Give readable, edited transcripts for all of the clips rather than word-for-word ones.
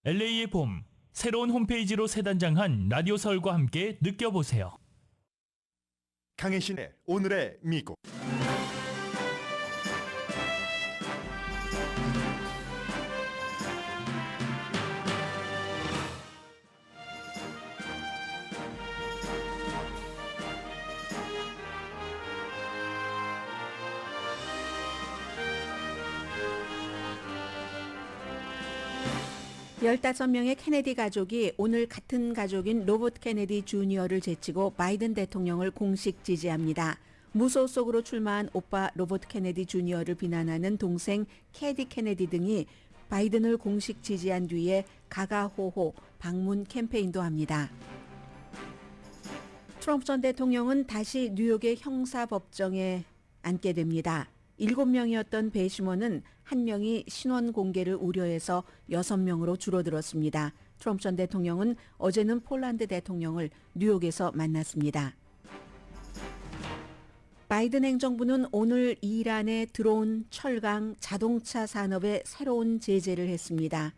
LA의 봄, 새로운 홈페이지로 새 단장한 라디오 서울과 함께 느껴보세요. 강혜신의 오늘의 미국. 열다섯 명의 케네디 가족이 오늘 같은 가족인 로버트 케네디 주니어를 제치고 바이든 대통령을 공식 지지합니다. 무소속으로 출마한 오빠 로버트 케네디 주니어를 비난하는 동생 캐디 케네디 등이 바이든을 공식 지지한 뒤에 가가호호 방문 캠페인도 합니다. 트럼프 전 대통령은 다시 뉴욕의 형사법정에 앉게 됩니다. 7명이었던 배심원은 1명이 신원 공개를 우려해서 6명으로 줄어들었습니다. 트럼프 전 대통령은 어제는 폴란드 대통령을 뉴욕에서 만났습니다. 바이든 행정부는 오늘 이란에 들어온 철강, 자동차 산업에 새로운 제재를 했습니다.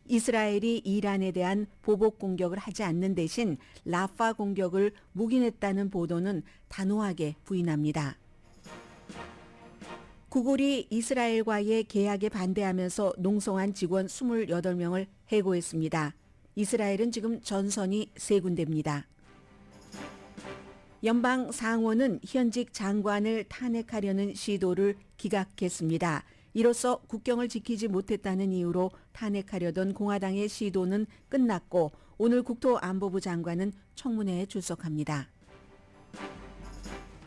이스라엘이 이란에 대한 보복 공격을 하지 않는 대신 라파 공격을 묵인했다는 보도는 단호하게 부인합니다. 구글이 이스라엘과의 계약에 반대하면서 농성한 직원 28명을 해고했습니다. 이스라엘은 지금 전선이 3군데입니다. 연방 상원은 현직 장관을 탄핵하려는 시도를 기각했습니다. 이로써 국경을 지키지 못했다는 이유로 탄핵하려던 공화당의 시도는 끝났고 오늘 국토안보부 장관은 청문회에 출석합니다.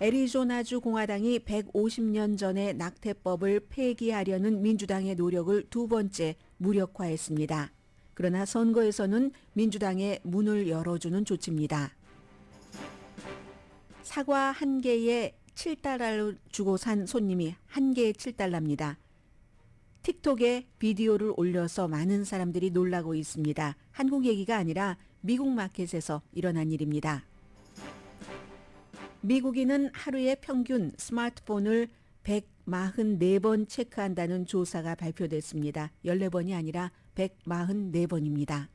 애리조나주 공화당이 150년 전의 낙태법을 폐기하려는 민주당의 노력을 두 번째 무력화했습니다. 그러나 선거에서는 민주당의 문을 열어주는 조치입니다. 사과 1개에 7달러를 주고 산 손님이 1개에 7달러입니다. 틱톡에 비디오를 올려서 많은 사람들이 놀라고 있습니다. 한국 얘기가 아니라 미국 마켓에서 일어난 일입니다. 미국인은 하루에 평균 스마트폰을 144번 체크한다는 조사가 발표됐습니다. 14번이 아니라 144번입니다.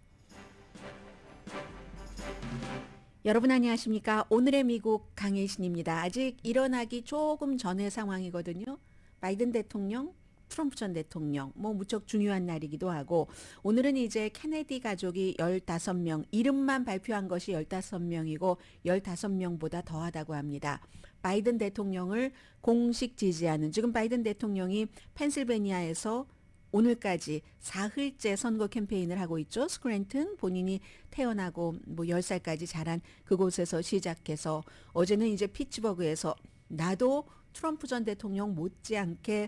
여러분 안녕하십니까? 오늘의 미국 강혜신입니다. 아직 일어나기 조금 전의 상황이거든요. 바이든 대통령, 트럼프 전 대통령, 무척 중요한 날이기도 하고 오늘은 이제 케네디 가족이 15명, 이름만 발표한 것이 15명이고 15명보다 더하다고 합니다. 바이든 대통령을 공식 지지하는, 지금 바이든 대통령이 펜실베니아에서 오늘까지 사흘째 선거 캠페인을 하고 있죠. 스크랜튼, 본인이 태어나고 10살까지 자란 그곳에서 시작해서 어제는 이제 피츠버그에서 나도 트럼프 전 대통령 못지않게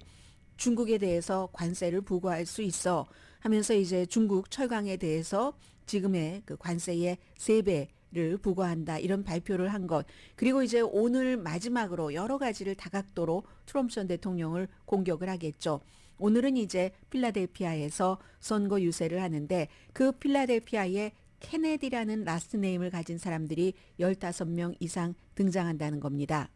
중국에 대해서 관세를 부과할 수 있어 하면서 이제 중국 철강에 대해서 지금의 그 관세의 3배를 부과한다 이런 발표를 한 것. 그리고 이제 오늘 마지막으로 여러 가지를 다각도로 트럼프 전 대통령을 공격을 하겠죠. 오늘은 이제 필라델피아에서 선거 유세를 하는데 그 필라델피아에 케네디라는 라스트 네임을 가진 사람들이 15명 이상 등장한다는 겁니다.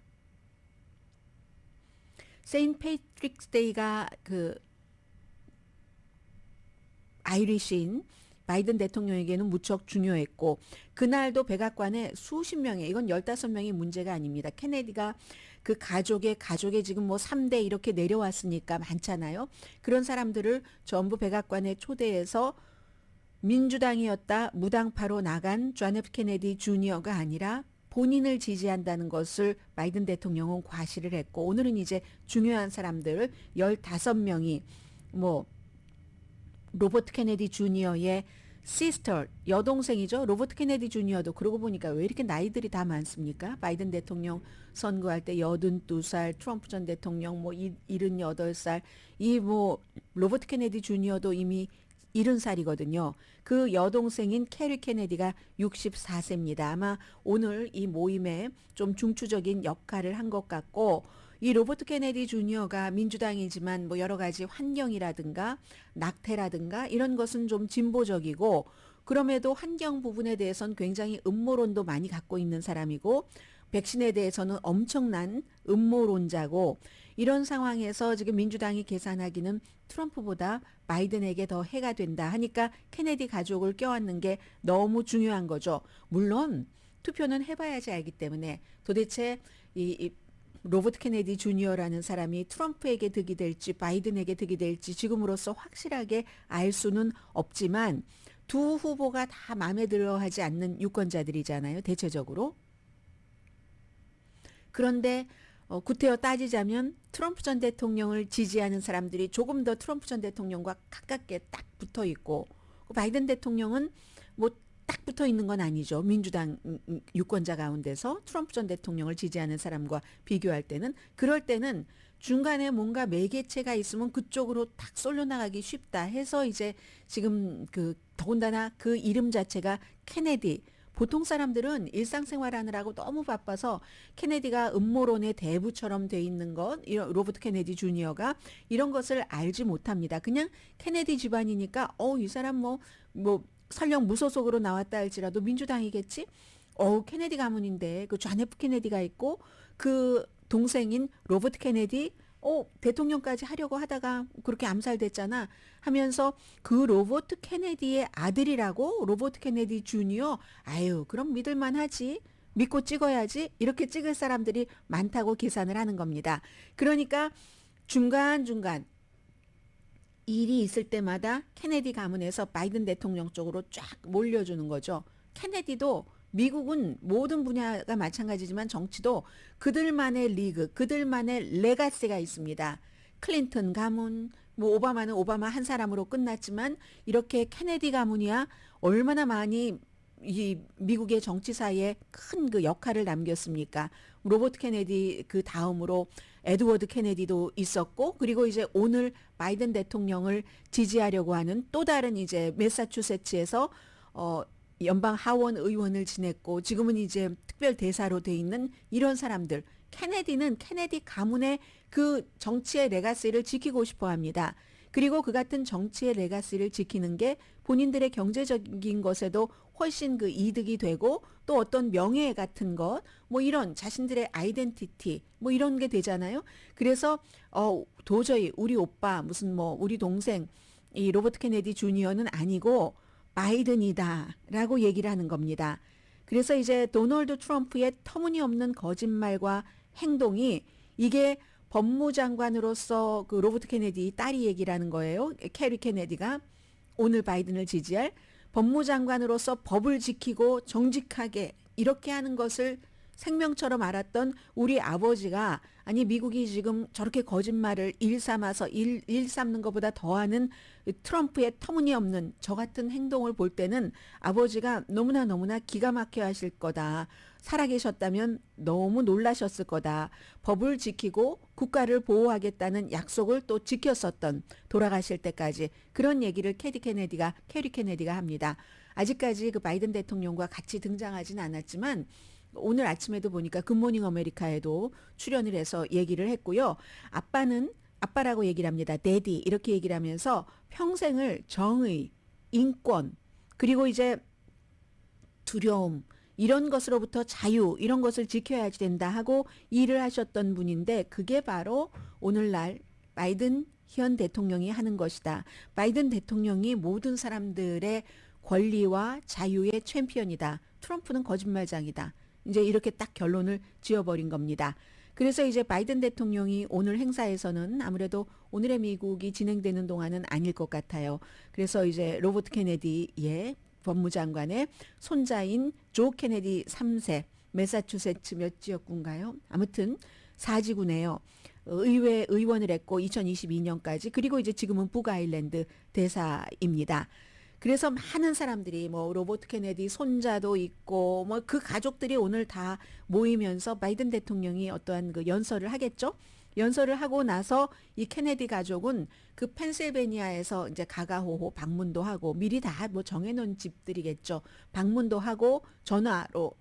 세인트 패트릭스 데이가 그 아이리시인 바이든 대통령에게는 무척 중요했고 그날도 백악관에 수십 명의, 이건 15명이 문제가 아닙니다. 케네디가 그 가족의 지금 3대 이렇게 내려왔으니까 많잖아요. 그런 사람들을 전부 백악관에 초대해서 민주당이었다 무당파로 나간 존 F 케네디 주니어가 아니라 본인을 지지한다는 것을 바이든 대통령은 과시를 했고 오늘은 이제 중요한 사람들 15명이 로버트 케네디 주니어의 시스터, 여동생이죠. 로버트 케네디 주니어도 그러고 보니까 왜 이렇게 나이들이 다 많습니까? 바이든 대통령 선거할 때 82살, 트럼프 전 대통령 78살, 로버트 케네디 주니어도 이미 70살이거든요. 그 여동생인 캐리 케네디가 64세입니다. 아마 오늘 이 모임에 좀 중추적인 역할을 한 것 같고 이 로버트 케네디 주니어가 민주당이지만 여러 가지 환경이라든가 낙태라든가 이런 것은 좀 진보적이고 그럼에도 환경 부분에 대해서는 굉장히 음모론도 많이 갖고 있는 사람이고 백신에 대해서는 엄청난 음모론자고 이런 상황에서 지금 민주당이 계산하기는 트럼프보다 바이든에게 더 해가 된다 하니까 케네디 가족을 껴안는 게 너무 중요한 거죠. 물론 투표는 해봐야지 알기 때문에 도대체 이 로버트 케네디 주니어라는 사람이 트럼프에게 득이 될지 바이든에게 득이 될지 지금으로서 확실하게 알 수는 없지만 두 후보가 다 마음에 들어 하지 않는 유권자들이잖아요. 대체적으로. 그런데 구태여 따지자면 트럼프 전 대통령을 지지하는 사람들이 조금 더 트럼프 전 대통령과 가깝게 딱 붙어 있고 바이든 대통령은 뭐 딱 붙어 있는 건 아니죠. 민주당 유권자 가운데서 트럼프 전 대통령을 지지하는 사람과 비교할 때는 그럴 때는 중간에 뭔가 매개체가 있으면 그쪽으로 딱 쏠려 나가기 쉽다 해서 이제 지금 그 더군다나 그 이름 자체가 케네디 보통 사람들은 일상생활 하느라고 너무 바빠서 케네디가 음모론의 대부처럼 돼 있는 것, 로버트 케네디 주니어가 이런 것을 알지 못합니다. 그냥 케네디 집안이니까 이 사람 뭐 설령 무소속으로 나왔다 할지라도 민주당이겠지? 케네디 가문인데 그 존 F 케네디가 있고 그 동생인 로버트 케네디 대통령까지 하려고 하다가 그렇게 암살됐잖아 하면서 그 로버트 케네디의 아들이라고 로버트 케네디 주니어 그럼 믿을만 하지 믿고 찍어야지 이렇게 찍을 사람들이 많다고 계산을 하는 겁니다. 그러니까 중간중간 일이 있을 때마다 케네디 가문에서 바이든 대통령 쪽으로 쫙 몰려주는 거죠. 케네디도 미국은 모든 분야가 마찬가지지만 정치도 그들만의 리그, 그들만의 레가시가 있습니다. 클린턴 가문, 뭐 오바마는 오바마 한 사람으로 끝났지만 이렇게 케네디 가문이야 얼마나 많이 이 미국의 정치사에 큰 그 역할을 남겼습니까? 로버트 케네디 그 다음으로 에드워드 케네디도 있었고 그리고 이제 오늘 바이든 대통령을 지지하려고 하는 또 다른 이제 매사추세츠에서 연방 하원 의원을 지냈고 지금은 이제 특별 대사로 돼 있는 이런 사람들 케네디는 케네디 가문의 그 정치의 레가시를 지키고 싶어 합니다. 그리고 그 같은 정치의 레가시를 지키는 게 본인들의 경제적인 것에도 훨씬 그 이득이 되고 또 어떤 명예 같은 것, 뭐 이런 자신들의 아이덴티티, 뭐 이런 게 되잖아요. 그래서 도저히 우리 오빠 무슨 뭐 우리 동생 이 로버트 케네디 주니어는 아니고 바이든이다라고 얘기를 하는 겁니다. 그래서 이제 도널드 트럼프의 터무니없는 거짓말과 행동이 이게 법무장관으로서 그 로버트 케네디 딸이 얘기를 하는 거예요. 캐리 케네디가 오늘 바이든을 지지할 법무장관으로서 법을 지키고 정직하게 이렇게 하는 것을 생명처럼 알았던 우리 아버지가 아니 미국이 지금 저렇게 거짓말을 일삼아서 일삼는 것보다 더하는 트럼프의 터무니없는 저 같은 행동을 볼 때는 아버지가 너무나 기가 막혀 하실 거다. 살아계셨다면 너무 놀라셨을 거다. 법을 지키고 국가를 보호하겠다는 약속을 또 지켰었던 돌아가실 때까지 그런 얘기를 캐리 케네디가 합니다. 아직까지 그 바이든 대통령과 같이 등장하진 않았지만 오늘 아침에도 보니까 굿모닝 아메리카에도 출연을 해서 얘기를 했고요. 아빠라고 얘기를 합니다. 데디 이렇게 얘기를 하면서 평생을 정의, 인권 그리고 이제 두려움 이런 것으로부터 자유 이런 것을 지켜야 된다 하고 일을 하셨던 분인데 그게 바로 오늘날 바이든 현 대통령이 하는 것이다. 바이든 대통령이 모든 사람들의 권리와 자유의 챔피언이다. 트럼프는 거짓말장이다. 이제 이렇게 딱 결론을 지어버린 겁니다. 그래서 이제 바이든 대통령이 오늘 행사에서는 아무래도 오늘의 미국이 진행되는 동안은 아닐 것 같아요. 그래서 이제 로버트 케네디의 법무장관의 손자인 조 케네디 3세 매사추세츠 몇 지역구인가요? 아무튼 4지구네요. 의회 의원을 했고 2022년까지 그리고 이제 지금은 북아일랜드 대사입니다. 그래서 많은 사람들이 뭐 로버트 케네디 손자도 있고 뭐 그 가족들이 오늘 다 모이면서 바이든 대통령이 어떠한 그 연설을 하겠죠. 연설을 하고 나서 이 케네디 가족은 그 펜실베니아에서 이제 가가호호 방문도 하고 미리 다 뭐 정해놓은 집들이겠죠. 방문도 하고 전화로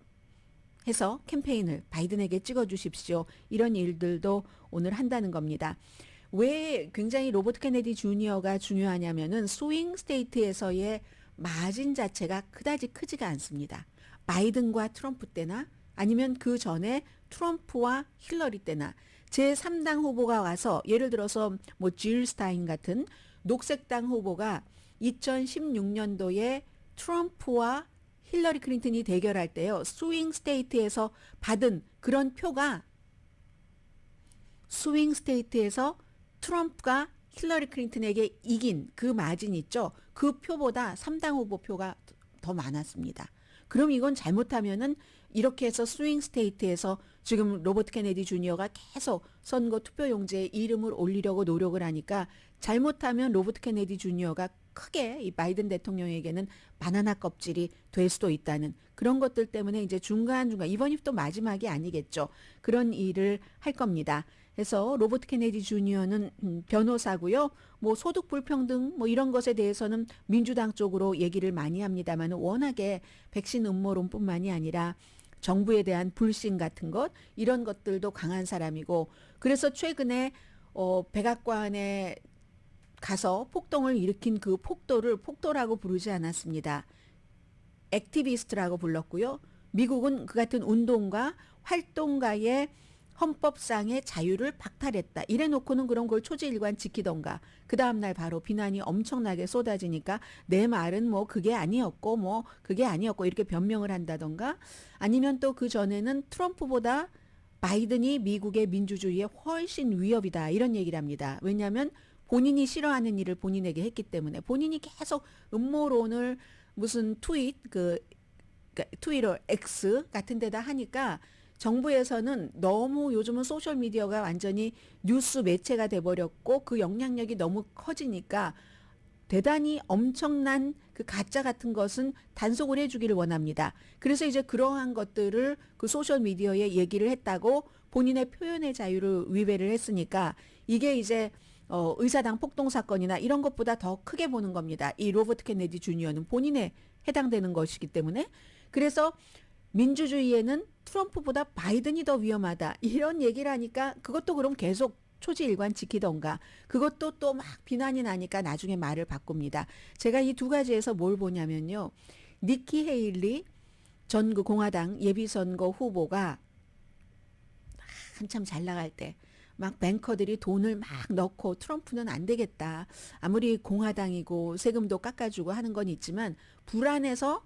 해서 캠페인을 바이든에게 찍어주십시오. 이런 일들도 오늘 한다는 겁니다. 왜 굉장히 로버트 케네디 주니어가 중요하냐면은 스윙 스테이트에서의 마진 자체가 그다지 크지가 않습니다. 바이든과 트럼프 때나 아니면 그 전에 트럼프와 힐러리 때나 제3당 후보가 와서 예를 들어서 뭐 질 스타인 같은 녹색당 후보가 2016년도에 트럼프와 힐러리 클린턴이 대결할 때요. 스윙 스테이트에서 받은 그런 표가 스윙 스테이트에서 트럼프가 힐러리 클린턴에게 이긴 그 마진 있죠. 그 표보다 3당 후보 표가 더 많았습니다. 그럼 이건 잘못하면은 이렇게 해서 스윙 스테이트에서 지금 로버트 케네디 주니어가 계속 선거 투표용지에 이름을 올리려고 노력을 하니까 잘못하면 로버트 케네디 주니어가 크게 이 바이든 대통령에게는 바나나 껍질이 될 수도 있다는 그런 것들 때문에 이제 중간중간 이번이 또 마지막이 아니겠죠. 그런 일을 할 겁니다. 그래서 로버트 케네디 주니어는 변호사고요. 뭐 소득 불평등 뭐 이런 것에 대해서는 민주당 쪽으로 얘기를 많이 합니다만 워낙에 백신 음모론뿐만이 아니라 정부에 대한 불신 같은 것 이런 것들도 강한 사람이고 그래서 최근에 백악관에 가서 폭동을 일으킨 그 폭도라고 부르지 않았습니다. 액티비스트라고 불렀고요. 미국은 그 같은 운동가 활동가의 헌법상의 자유를 박탈했다. 이래놓고는 그런 걸 초지일관 지키던가 그 다음날 바로 비난이 엄청나게 쏟아지니까 내 말은 뭐 그게 아니었고 뭐 그게 아니었고 이렇게 변명을 한다던가 아니면 또 그 전에는 트럼프보다 바이든이 미국의 민주주의에 훨씬 위협이다 이런 얘기를 합니다. 왜냐하면 본인이 싫어하는 일을 본인에게 했기 때문에 본인이 계속 음모론을 무슨 트위터 X 같은 데다 하니까 정부에서는 너무 요즘은 소셜미디어가 완전히 뉴스 매체가 돼버렸고 그 영향력이 너무 커지니까 대단히 엄청난 그 가짜 같은 것은 단속을 해주기를 원합니다. 그래서 이제 그러한 것들을 그 소셜미디어에 얘기를 했다고 본인의 표현의 자유를 위배를 했으니까 이게 이제 의사당 폭동 사건이나 이런 것보다 더 크게 보는 겁니다. 이 로버트 케네디 주니어는 본인에 해당되는 것이기 때문에 그래서 민주주의에는 트럼프보다 바이든이 더 위험하다. 이런 얘기를 하니까 그것도 그럼 계속 초지일관 지키던가 그것도 또 막 비난이 나니까 나중에 말을 바꿉니다. 제가 이 두 가지에서 뭘 보냐면요. 니키 헤일리 전 그 공화당 예비선거 후보가 한참 잘 나갈 때 막 뱅커들이 돈을 막 넣고 트럼프는 안 되겠다. 아무리 공화당이고 세금도 깎아주고 하는 건 있지만 불안해서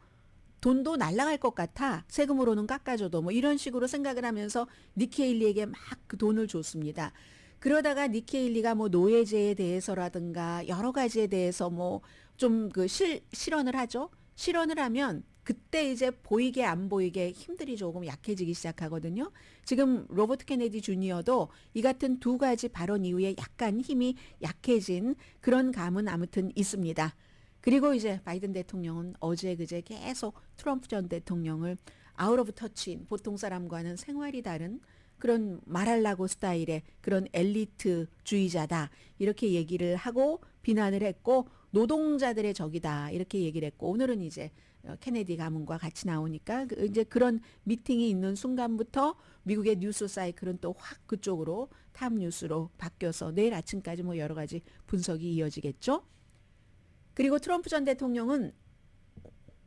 돈도 날아갈 것 같아. 세금으로는 깎아줘도 뭐 이런 식으로 생각을 하면서 니키 헤일리에게 막 그 돈을 줬습니다. 그러다가 니키 헤일리가 뭐 노예제에 대해서라든가 여러 가지에 대해서 뭐 좀 그 실언을 하죠. 실언을 하면 그때 이제 보이게 안 보이게 힘들이 조금 약해지기 시작하거든요. 지금 로버트 케네디 주니어도 이 같은 두 가지 발언 이후에 약간 힘이 약해진 그런 감은 아무튼 있습니다. 그리고 이제 바이든 대통령은 어제 그제 계속 트럼프 전 대통령을 아웃 오브 터치인 보통 사람과는 생활이 다른 그런 말하려고 스타일의 그런 엘리트주의자다 이렇게 얘기를 하고 비난을 했고 노동자들의 적이다 이렇게 얘기를 했고 오늘은 이제 케네디 가문과 같이 나오니까 이제 그런 미팅이 있는 순간부터 미국의 뉴스 사이클은 또 확 그쪽으로 탑 뉴스로 바뀌어서 내일 아침까지 뭐 여러 가지 분석이 이어지겠죠. 그리고 트럼프 전 대통령은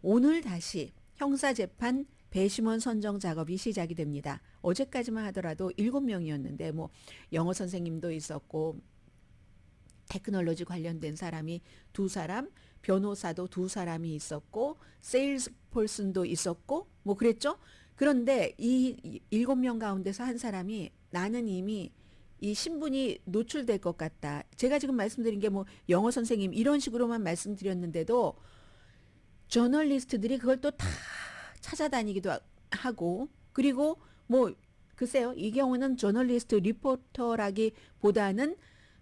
오늘 다시 형사재판 배심원 선정 작업이 시작이 됩니다. 어제까지만 하더라도 7명이었는데 뭐 영어 선생님도 있었고 테크놀로지 관련된 사람이 2사람, 변호사도 2사람이 있었고 세일즈 펄슨도 있었고 뭐 그랬죠. 그런데 이 7명 가운데서 한 사람이 나는 이미 이 신분이 노출될 것 같다. 제가 지금 말씀드린 게 뭐 영어 선생님 이런 식으로만 말씀드렸는데도 저널리스트들이 그걸 또 다 찾아다니기도 하고 그리고 뭐 글쎄요. 이 경우는 저널리스트 리포터라기보다는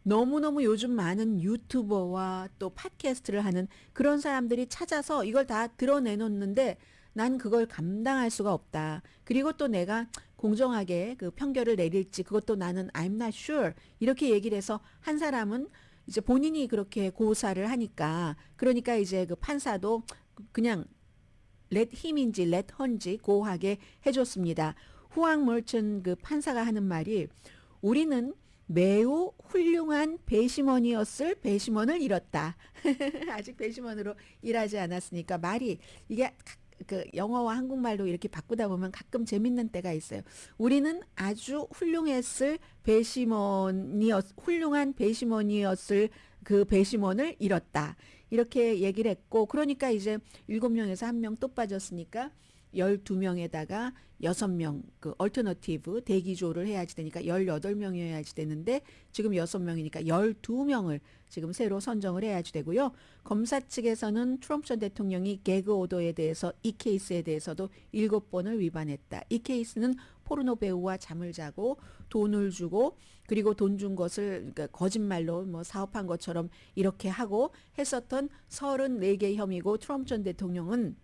너무너무 요즘 많은 유튜버와 또 팟캐스트를 하는 그런 사람들이 찾아서 이걸 다 드러내놓는데 난 그걸 감당할 수가 없다. 그리고 또 내가 공정하게 그 판결을 내릴지 그것도 나는 I'm not sure 이렇게 얘기를 해서 한 사람은 이제 본인이 그렇게 고사를 하니까 그러니까 이제 그 판사도 그냥 let him인지 let her인지 고하게 해줬습니다. 후앙 멀천 그 판사가 하는 말이 우리는 매우 훌륭한 배심원이었을 배심원을 잃었다. 아직 배심원으로 일하지 않았으니까 말이 이게 그 영어와 한국말로 이렇게 바꾸다 보면 가끔 재밌는 때가 있어요. 우리는 아주 훌륭한 배심원이었을 그 배심원을 잃었다. 이렇게 얘기를 했고, 그러니까 이제 7명에서 1명 또 빠졌으니까 12명에다가 6명 그 얼터너티브 대기조를 해야지 되니까 18명이어야지 되는데 지금 6명이니까 12명을 지금 새로 선정을 해야지 되고요. 검사 측에서는 트럼프 전 대통령이 개그 오더에 대해서 이 케이스에 대해서도 7번을 위반했다. 이 케이스는 포르노 배우와 잠을 자고 돈을 주고 그리고 돈 준 것을 그러니까 거짓말로 뭐 사업한 것처럼 이렇게 하고 했었던 34개 혐의고 트럼프 전 대통령은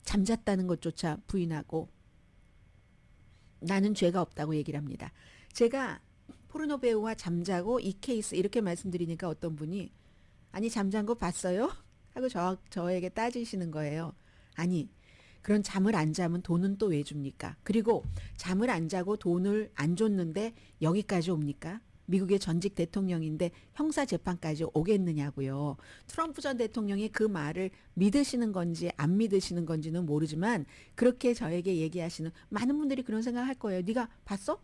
잠잤다는 것조차 부인하고 나는 죄가 없다고 얘기를 합니다. 제가 포르노 배우와 잠자고 이 케이스 이렇게 말씀드리니까 어떤 분이 아니 잠잔 거 봤어요? 하고 저에게 따지시는 거예요. 아니 그런 잠을 안 자면 돈은 또 왜 줍니까? 그리고 잠을 안 자고 돈을 안 줬는데 여기까지 옵니까? 미국의 전직 대통령인데 형사재판까지 오겠느냐고요. 트럼프 전 대통령이 그 말을 믿으시는 건지 안 믿으시는 건지는 모르지만 그렇게 저에게 얘기하시는 많은 분들이 그런 생각을 할 거예요. 네가 봤어?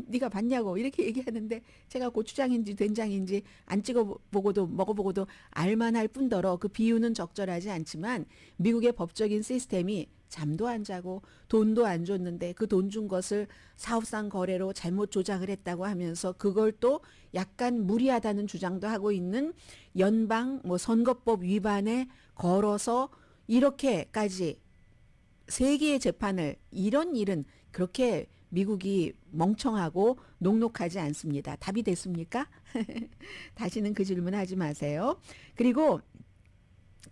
네가 봤냐고 이렇게 얘기하는데 제가 고추장인지 된장인지 안 찍어보고도 먹어보고도 알만할 뿐더러 그 비유는 적절하지 않지만 미국의 법적인 시스템이 잠도 안 자고 돈도 안 줬는데 그 돈 준 것을 사업상 거래로 잘못 조작을 했다고 하면서 그걸 또 약간 무리하다는 주장도 하고 있는 연방 뭐 선거법 위반에 걸어서 이렇게까지 세계의 재판을 이런 일은 그렇게 미국이 멍청하고 녹록하지 않습니다. 답이 됐습니까? 다시는 그 질문 하지 마세요. 그리고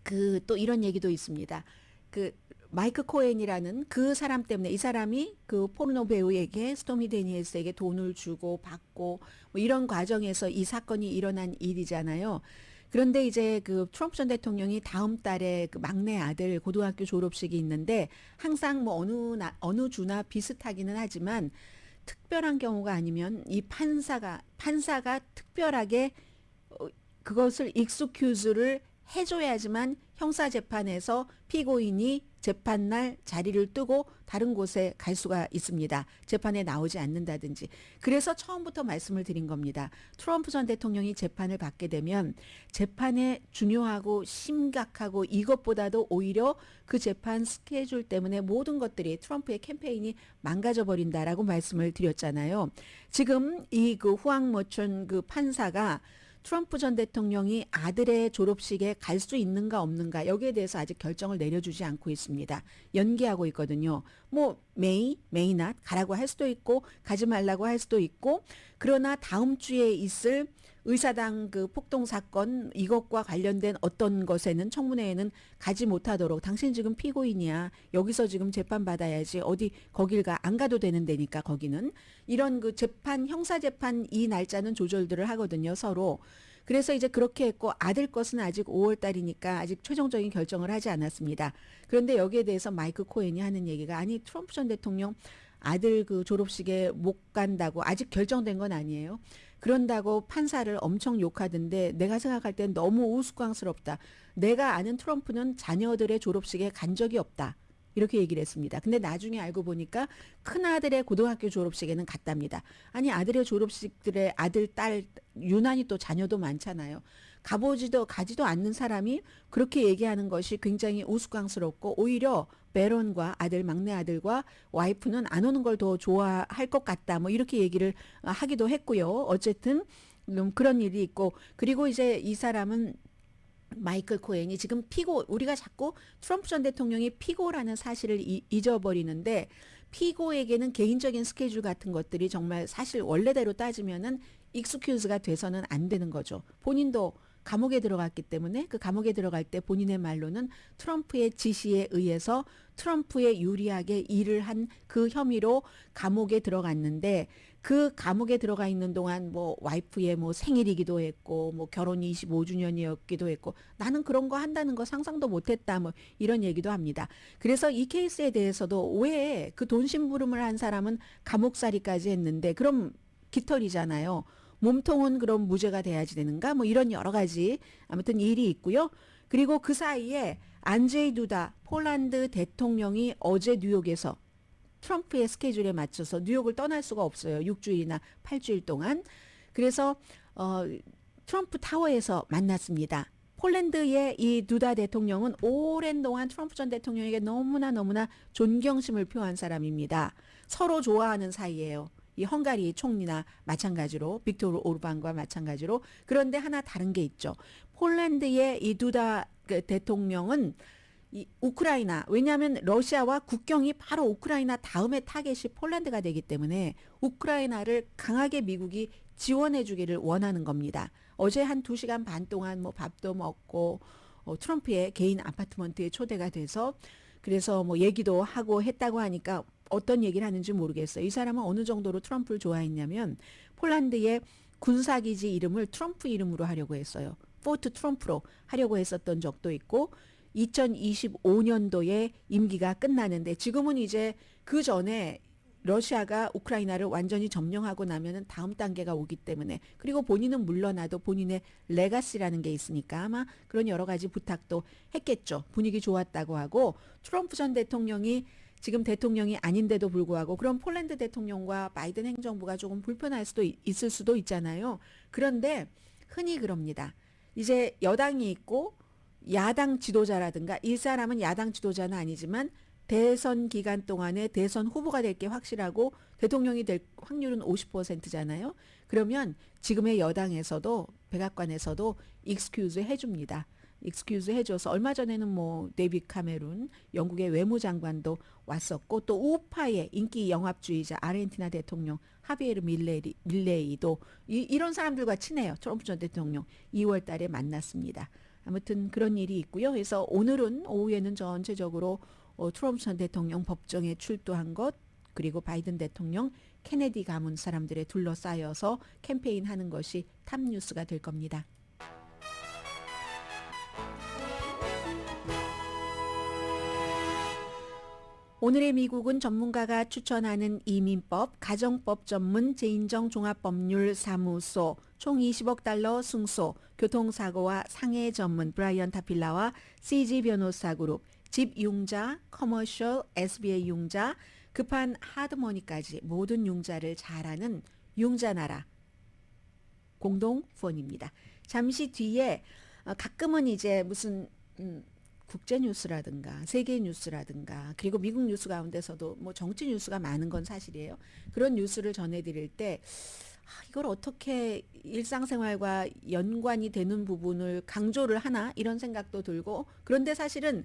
그 또 이런 얘기도 있습니다. 그 마이크 코엔이라는 그 사람 때문에 이 사람이 그 포르노 배우에게 스토미 데니엘스에게 돈을 주고 받고 뭐 이런 과정에서 이 사건이 일어난 일이잖아요. 그런데 이제 그 트럼프 전 대통령이 다음 달에 그 막내 아들 고등학교 졸업식이 있는데 항상 뭐 어느 주나 비슷하기는 하지만 특별한 경우가 아니면 이 판사가 특별하게 그것을 익스큐즈를 해줘야지만 형사재판에서 피고인이 재판날 자리를 뜨고 다른 곳에 갈 수가 있습니다. 재판에 나오지 않는다든지. 그래서 처음부터 말씀을 드린 겁니다. 트럼프 전 대통령이 재판을 받게 되면 재판에 중요하고 심각하고 이것보다도 오히려 그 재판 스케줄 때문에 모든 것들이 트럼프의 캠페인이 망가져 버린다라고 말씀을 드렸잖아요. 지금 이 그 후앙 머천 그 판사가 트럼프 전 대통령이 아들의 졸업식에 갈 수 있는가 없는가 여기에 대해서 아직 결정을 내려주지 않고 있습니다. 연기하고 있거든요. 뭐 may not 가라고 할 수도 있고 가지 말라고 할 수도 있고 그러나 다음 주에 있을 의사당 그 폭동 사건 이것과 관련된 어떤 것에는 청문회에는 가지 못하도록 당신 지금 피고인이야. 여기서 지금 재판 받아야지. 어디 거길 안 가도 되는 데니까 거기는. 이런 그 재판 형사재판 이 날짜는 조절들을 하거든요. 서로. 그래서 이제 그렇게 했고 아들 것은 아직 5월 달이니까 아직 최종적인 결정을 하지 않았습니다. 그런데 여기에 대해서 마이크 코엔이 하는 얘기가 아니 트럼프 전 대통령 아들 그 졸업식에 못 간다고 아직 결정된 건 아니에요. 그런다고 판사를 엄청 욕하던데 내가 생각할 땐 너무 우스꽝스럽다. 내가 아는 트럼프는 자녀들의 졸업식에 간 적이 없다. 이렇게 얘기를 했습니다. 근데 나중에 알고 보니까 큰아들의 고등학교 졸업식에는 갔답니다. 아니 아들의 졸업식들의 아들, 딸 유난히 또 자녀도 많잖아요. 가지도 않는 사람이 그렇게 얘기하는 것이 굉장히 우스꽝스럽고 오히려 베론과 막내 아들과 와이프는 안 오는 걸 더 좋아할 것 같다. 뭐 이렇게 얘기를 하기도 했고요. 어쨌든 그런 일이 있고 그리고 이제 이 사람은 마이클 코엔이 지금 피고 우리가 자꾸 트럼프 전 대통령이 피고라는 사실을 잊어버리는데 피고에게는 개인적인 스케줄 같은 것들이 정말 사실 원래대로 따지면은 익스큐즈가 돼서는 안 되는 거죠. 본인도 감옥에 들어갔기 때문에 그 감옥에 들어갈 때 본인의 말로는 트럼프의 지시에 의해서 트럼프에 유리하게 일을 한 그 혐의로 감옥에 들어갔는데 그 감옥에 들어가 있는 동안 뭐 와이프의 뭐 생일이기도 했고 뭐 결혼 25주년이었기도 했고 나는 그런 거 한다는 거 상상도 못했다 뭐 이런 얘기도 합니다. 그래서 이 케이스에 대해서도 왜 그 돈 심부름을 한 사람은 감옥살이까지 했는데 그럼 깃털이잖아요. 몸통은 그럼 무죄가 돼야지 되는가? 뭐 이런 여러 가지 아무튼 일이 있고요. 그리고 그 사이에 안제이 두다 폴란드 대통령이 어제 뉴욕에서 트럼프의 스케줄에 맞춰서 뉴욕을 떠날 수가 없어요. 6주일이나 8주일 동안. 그래서 트럼프 타워에서 만났습니다. 폴란드의 이 두다 대통령은 오랜 동안 트럼프 전 대통령에게 너무나 존경심을 표한 사람입니다. 서로 좋아하는 사이예요. 이 헝가리 총리나 마찬가지로 빅토르 오르반과 마찬가지로. 그런데 하나 다른 게 있죠. 폴란드의 이 두다 대통령은 이 우크라이나, 왜냐하면 러시아와 국경이 바로 우크라이나 다음에 타겟이 폴란드가 되기 때문에 우크라이나를 강하게 미국이 지원해 주기를 원하는 겁니다. 어제 한 2시간 반 동안 뭐 밥도 먹고 트럼프의 개인 아파트먼트에 초대가 돼서 그래서 뭐 얘기도 하고 했다고 하니까 어떤 얘기를 하는지 모르겠어요. 이 사람은 어느 정도로 트럼프를 좋아했냐면 폴란드의 군사기지 이름을 트럼프 이름으로 하려고 했어요. 포트 트럼프로 하려고 했었던 적도 있고 2025년도에 임기가 끝나는데 지금은 이제 그 전에 러시아가 우크라이나를 완전히 점령하고 나면은 다음 단계가 오기 때문에 그리고 본인은 물러나도 본인의 레가시라는 게 있으니까 아마 그런 여러 가지 부탁도 했겠죠. 분위기 좋았다고 하고 트럼프 전 대통령이 지금 대통령이 아닌데도 불구하고 그럼 폴란드 대통령과 바이든 행정부가 조금 불편할 수도 있을 수도 있잖아요. 그런데 흔히 그럽니다. 이제 여당이 있고 야당 지도자라든가 이 사람은 야당 지도자는 아니지만 대선 기간 동안에 대선 후보가 될 게 확실하고 대통령이 될 확률은 50%잖아요. 그러면 지금의 여당에서도 백악관에서도 익스큐즈 해줍니다. 익스큐즈 해줘서 얼마 전에는 뭐 데이빗 카메룬 영국의 외무장관도 왔었고 또 우파의 인기 영합주의자 아르헨티나 대통령 하비에르 밀레이도 이런 사람들과 친해요. 트럼프 전 대통령 2월 달에 만났습니다. 아무튼 그런 일이 있고요. 그래서 오늘은 오후에는 전체적으로 트럼프 전 대통령 법정에 출두한 것 그리고 바이든 대통령 케네디 가문 사람들에 둘러싸여서 캠페인하는 것이 탑 뉴스가 될 겁니다. 오늘의 미국은 전문가가 추천하는 이민법, 가정법 전문 재인정 종합법률사무소, 총 20억 달러 승소, 교통사고와 상해 전문 브라이언 타필라와 CG 변호사 그룹, 집융자, 커머셜, SBA 융자, 급한 하드머니까지 모든 융자를 잘하는 융자나라 공동 후원입니다. 잠시 뒤에 가끔은 이제 무슨 국제 뉴스라든가 세계 뉴스라든가 그리고 미국 뉴스 가운데서도 뭐 정치 뉴스가 많은 건 사실이에요. 그런 뉴스를 전해드릴 때 이걸 어떻게 일상생활과 연관이 되는 부분을 강조를 하나 이런 생각도 들고 그런데 사실은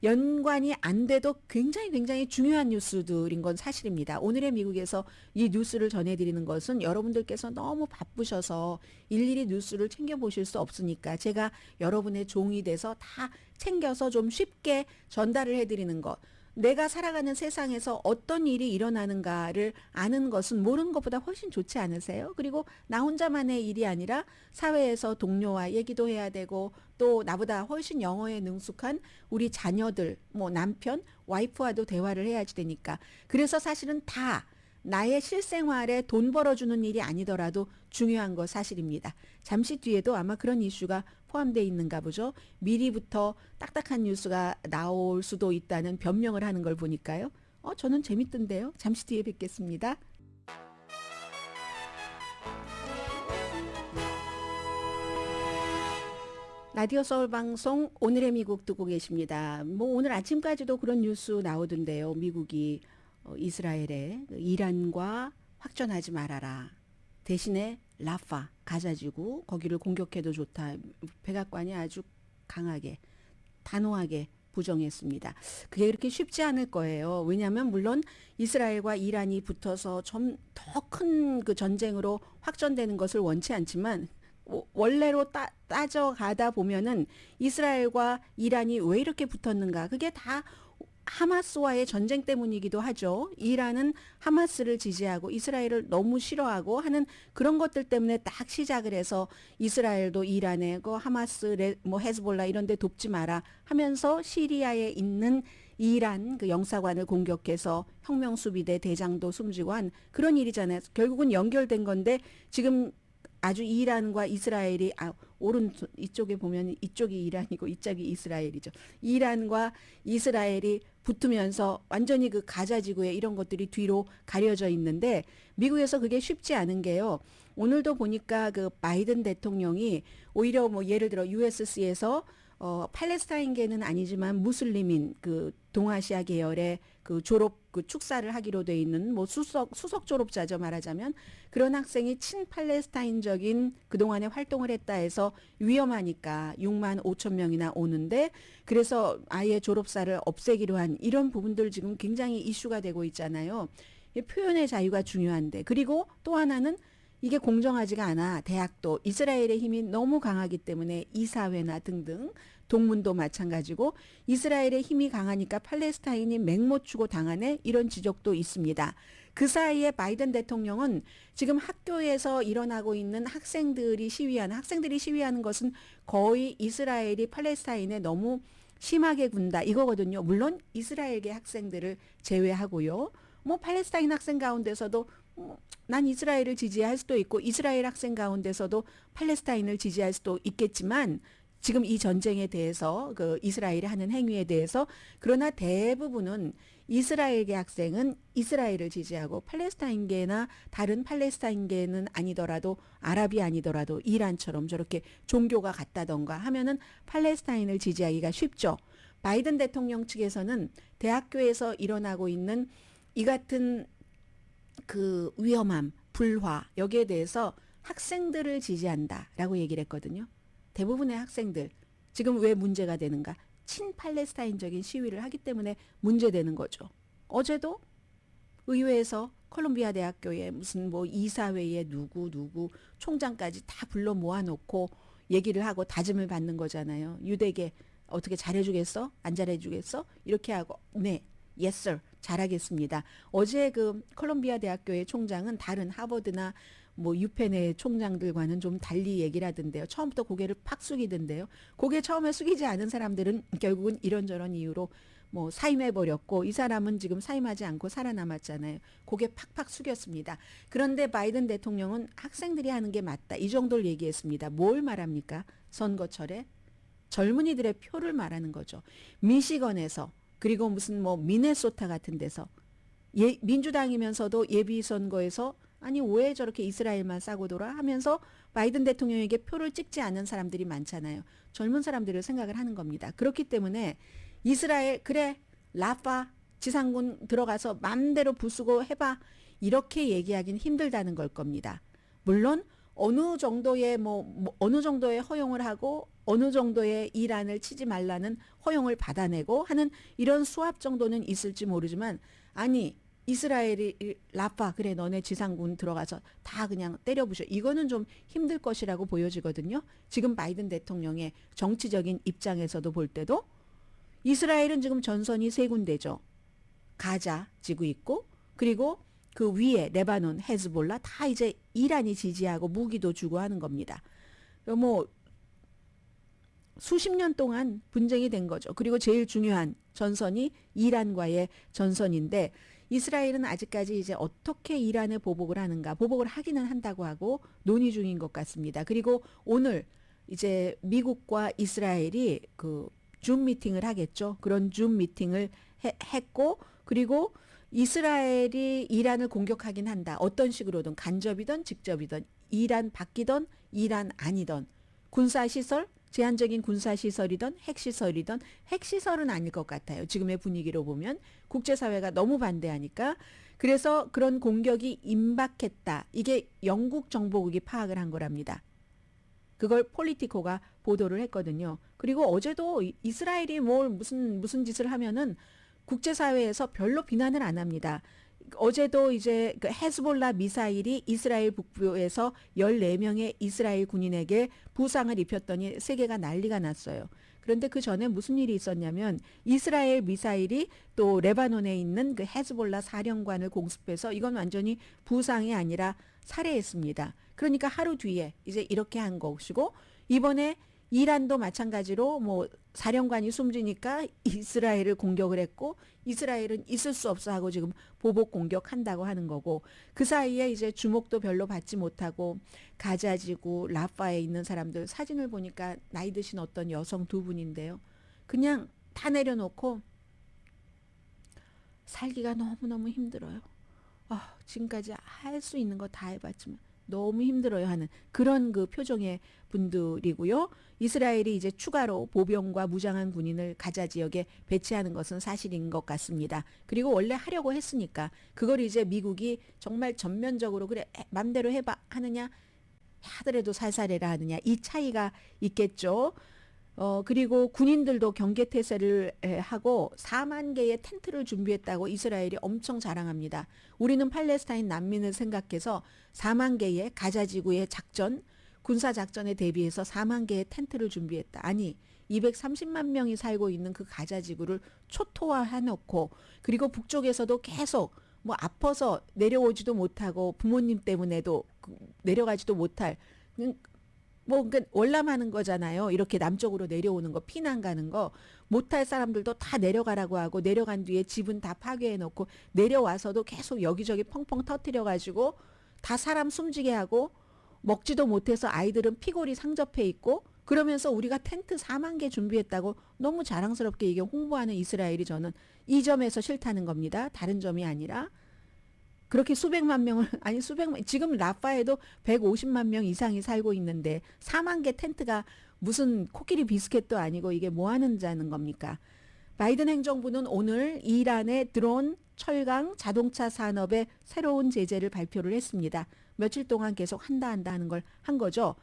연관이 안 돼도 굉장히 중요한 뉴스들인 건 사실입니다. 오늘의 미국에서 이 뉴스를 전해드리는 것은 여러분들께서 너무 바쁘셔서 일일이 뉴스를 챙겨보실 수 없으니까 제가 여러분의 종이 돼서 다 챙겨서 좀 쉽게 전달을 해드리는 것. 내가 살아가는 세상에서 어떤 일이 일어나는가를 아는 것은 모르는 것보다 훨씬 좋지 않으세요? 그리고 나 혼자만의 일이 아니라 사회에서 동료와 얘기도 해야 되고 또 나보다 훨씬 영어에 능숙한 우리 자녀들, 뭐 남편, 와이프와도 대화를 해야지 되니까. 그래서 사실은 다 나의 실생활에 돈 벌어주는 일이 아니더라도 중요한 거 사실입니다. 잠시 뒤에도 아마 그런 이슈가 포함되어 있는가 보죠. 미리부터 딱딱한 뉴스가 나올 수도 있다는 변명을 하는 걸 보니까요. 저는 재밌던데요. 잠시 뒤에 뵙겠습니다. 라디오 서울 방송 오늘의 미국 듣고 계십니다. 뭐 오늘 아침까지도 그런 뉴스 나오던데요. 미국이 이스라엘에 이란과 확전하지 말아라. 대신에 라파, 가자지구 거기를 공격해도 좋다. 백악관이 아주 강하게 단호하게 부정했습니다. 그게 그렇게 쉽지 않을 거예요. 왜냐하면 물론 이스라엘과 이란이 붙어서 좀 더 큰 그 전쟁으로 확전되는 것을 원치 않지만 원래로 따져가다 보면은 이스라엘과 이란이 왜 이렇게 붙었는가? 그게 다 하마스와의 전쟁 때문이기도 하죠. 이란은 하마스를 지지하고 이스라엘을 너무 싫어하고 하는 그런 것들 때문에 딱 시작을 해서 이스라엘도 이란에 그 하마스, 뭐 헤즈볼라 이런 데 돕지 마라 하면서 시리아에 있는 이란 그 영사관을 공격해서 혁명수비대 대장도 숨지고 한 그런 일이잖아요. 결국은 연결된 건데 지금 아주 이란과 이스라엘이 오른 이쪽에 보면 이쪽이 이란이고 이쪽이 이스라엘이죠. 이란과 이스라엘이 붙으면서 완전히 그 가자 지구에 이런 것들이 뒤로 가려져 있는데 미국에서 그게 쉽지 않은 게요. 오늘도 보니까 그 바이든 대통령이 오히려 뭐 예를 들어 USC에서 팔레스타인계는 아니지만 무슬림인 그 동아시아 계열의 그 졸업 그 축사를 하기로 돼 있는 뭐 수석 졸업자죠 말하자면 그런 학생이 친팔레스타인적인 그동안에 활동을 했다 해서 위험하니까 6만 5천 명이나 오는데 그래서 아예 졸업사를 없애기로 한 이런 부분들 지금 굉장히 이슈가 되고 있잖아요. 표현의 자유가 중요한데 그리고 또 하나는 이게 공정하지가 않아. 대학도 이스라엘의 힘이 너무 강하기 때문에 이사회나 등등 동문도 마찬가지고 이스라엘의 힘이 강하니까 팔레스타인이 맹모추고 당하네 이런 지적도 있습니다. 그 사이에 바이든 대통령은 지금 학교에서 일어나고 있는 학생들이 시위하는 것은 거의 이스라엘이 팔레스타인에 너무 심하게 군다 이거거든요. 물론 이스라엘계 학생들을 제외하고요. 뭐 팔레스타인 학생 가운데서도 난 이스라엘을 지지할 수도 있고 이스라엘 학생 가운데서도 팔레스타인을 지지할 수도 있겠지만 지금 이 전쟁에 대해서 그 이스라엘이 하는 행위에 대해서 그러나 대부분은 이스라엘계 학생은 이스라엘을 지지하고 팔레스타인계나 다른 팔레스타인계는 아니더라도 아랍이 아니더라도 이란처럼 저렇게 종교가 같다던가 하면은 팔레스타인을 지지하기가 쉽죠. 바이든 대통령 측에서는 대학교에서 일어나고 있는 이 같은 그 위험함, 불화 여기에 대해서 학생들을 지지한다라고 얘기를 했거든요. 대부분의 학생들 지금 왜 문제가 되는가? 친팔레스타인적인 시위를 하기 때문에 문제되는 거죠. 어제도 의회에서 콜롬비아 대학교에 무슨 뭐 이사회에 누구 총장까지 다 불러 모아놓고 얘기를 하고 다짐을 받는 거잖아요. 유대계 어떻게 잘해주겠어? 안 잘해주겠어? 이렇게 하고 네. Yes, sir. 잘하겠습니다. 어제 그 콜롬비아 대학교의 총장은 다른 하버드나 뭐 유펜의 총장들과는 좀 달리 얘기를 하던데요. 처음부터 고개를 팍 숙이던데요. 고개 처음에 숙이지 않은 사람들은 결국은 이런저런 이유로 뭐 사임해버렸고 이 사람은 지금 사임하지 않고 살아남았잖아요. 고개 팍팍 숙였습니다. 그런데 바이든 대통령은 학생들이 하는 게 맞다. 이 정도를 얘기했습니다. 뭘 말합니까? 선거철에 젊은이들의 표를 말하는 거죠. 미시건에서 그리고 무슨 뭐 미네소타 같은 데서 민주당이면서도 예비선거에서 아니 왜 저렇게 이스라엘만 싸고 돌아 하면서 바이든 대통령에게 표를 찍지 않는 사람들이 많잖아요. 젊은 사람들을 생각을 하는 겁니다. 그렇기 때문에 이스라엘 그래 라파 지상군 들어가서 맘대로 부수고 해봐 이렇게 얘기하긴 힘들다는 걸 겁니다. 물론 어느 정도의 어느 정도의 허용을 하고 어느 정도의 이란을 치지 말라는 허용을 받아내고 하는 이런 수합 정도는 있을지 모르지만 아니 이스라엘이 라파 그래 너네 지상군 들어가서 다 그냥 때려부셔 이거는 좀 힘들 것이라고 보여지거든요. 지금 바이든 대통령의 정치적인 입장에서도 볼 때도 이스라엘은 지금 전선이 세 군데죠. 가자 지구 있고 그리고 그 위에 레바논, 헤즈볼라 다 이제 이란이 지지하고 무기도 주고 하는 겁니다. 뭐 수십 년 동안 분쟁이 된 거죠. 그리고 제일 중요한 전선이 이란과의 전선인데 이스라엘은 아직까지 이제 어떻게 이란을 보복을 하는가 보복을 하기는 한다고 하고 논의 중인 것 같습니다. 그리고 오늘 이제 미국과 이스라엘이 그 줌 미팅을 하겠죠. 그런 줌 미팅을 했고 그리고 이스라엘이 이란을 공격하긴 한다. 어떤 식으로든 간접이든 직접이든 이란 바뀌든 이란 아니든 군사시설 제한적인 군사시설이든 핵시설이든 핵시설은 아닐 것 같아요. 지금의 분위기로 보면 국제사회가 너무 반대하니까 그래서 그런 공격이 임박했다. 이게 영국 정보국이 파악을 한 거랍니다. 그걸 폴리티코가 보도를 했거든요. 그리고 어제도 이스라엘이 뭘 무슨 짓을 하면은 국제사회에서 별로 비난을 안 합니다. 어제도 이제 그 헤즈볼라 미사일이 이스라엘 북부에서 14명의 이스라엘 군인에게 부상을 입혔더니 세계가 난리가 났어요. 그런데 그 전에 무슨 일이 있었냐면 이스라엘 미사일이 또 레바논에 있는 그 헤즈볼라 사령관을 공습해서 이건 완전히 부상이 아니라 살해했습니다. 그러니까 하루 뒤에 이제 이렇게 한 것이고 이번에 이란도 마찬가지로 뭐 사령관이 숨지니까 이스라엘을 공격을 했고 이스라엘은 있을 수 없어 하고 지금 보복 공격한다고 하는 거고 그 사이에 이제 주목도 별로 받지 못하고 가자지구 라파에 있는 사람들 사진을 보니까 나이 드신 어떤 여성 두 분인데요. 그냥 다 내려놓고 살기가 너무너무 힘들어요. 지금까지 할 수 있는 거 다 해봤지만 너무 힘들어요 하는 그런 그 표정의 분들이고요. 이스라엘이 이제 추가로 보병과 무장한 군인을 가자 지역에 배치하는 것은 사실인 것 같습니다. 그리고 원래 하려고 했으니까 그걸 이제 미국이 정말 전면적으로 그래 맘대로 해봐 하느냐 하더라도 살살해라 하느냐 이 차이가 있겠죠. 그리고 군인들도 경계태세를 하고 4만 개의 텐트를 준비했다고 이스라엘이 엄청 자랑합니다. 우리는 팔레스타인 난민을 생각해서 4만 개의 가자지구의 작전, 군사작전에 대비해서 4만 개의 텐트를 준비했다. 아니 230만 명이 살고 있는 그 가자지구를 초토화해놓고 그리고 북쪽에서도 계속 뭐 아파서 내려오지도 못하고 부모님 때문에도 내려가지도 못할 뭐 그러니까 월남하는 거잖아요. 이렇게 남쪽으로 내려오는 거 피난 가는 거 못할 사람들도 다 내려가라고 하고 내려간 뒤에 집은 다 파괴해 놓고 내려와서도 계속 여기저기 펑펑 터뜨려 가지고 다 사람 숨지게 하고 먹지도 못해서 아이들은 피골이 상접해 있고 그러면서 우리가 텐트 4만 개 준비했다고 너무 자랑스럽게 이게 홍보하는 이스라엘이 저는 이 점에서 싫다는 겁니다. 다른 점이 아니라 그렇게 수백만 명을 아니 수백만 지금 라파에도 150만 명 이상이 살고 있는데 4만 개 텐트가 무슨 코끼리 비스켓도 아니고 이게 뭐 하는 자는 겁니까? 바이든 행정부는 오늘 이란의 드론, 철강, 자동차 산업에 새로운 제재를 발표를 했습니다. 며칠 동안 계속 한다 하는 걸 한 거죠.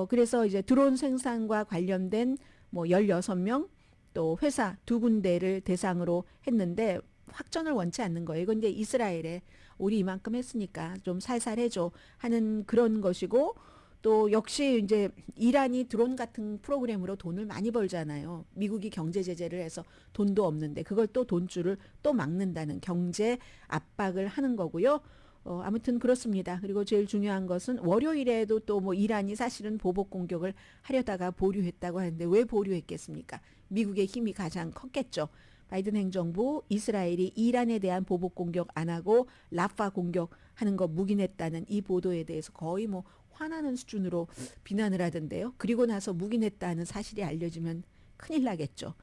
그래서 이제 드론 생산과 관련된 뭐 16명 또 회사 2군데를 대상으로 했는데 확전을 원치 않는 거예요. 이건 이제 이스라엘에 우리 이만큼 했으니까 좀 살살 해줘 하는 그런 것이고 또 역시 이제 이란이 드론 같은 프로그램으로 돈을 많이 벌잖아요. 미국이 경제 제재를 해서 돈도 없는데 그걸 또 돈줄을 또 막는다는 경제 압박을 하는 거고요. 아무튼 그렇습니다. 그리고 제일 중요한 것은 월요일에도 또 뭐 이란이 사실은 보복 공격을 하려다가 보류했다고 하는데 왜 보류했겠습니까? 미국의 힘이 가장 컸겠죠. 바이든 행정부 이스라엘이 이란에 대한 보복 공격 안 하고 라파 공격하는 거 묵인했다는 이 보도에 대해서 거의 뭐 화나는 수준으로 비난을 하던데요. 그리고 나서 묵인했다는 사실이 알려지면 큰일 나겠죠.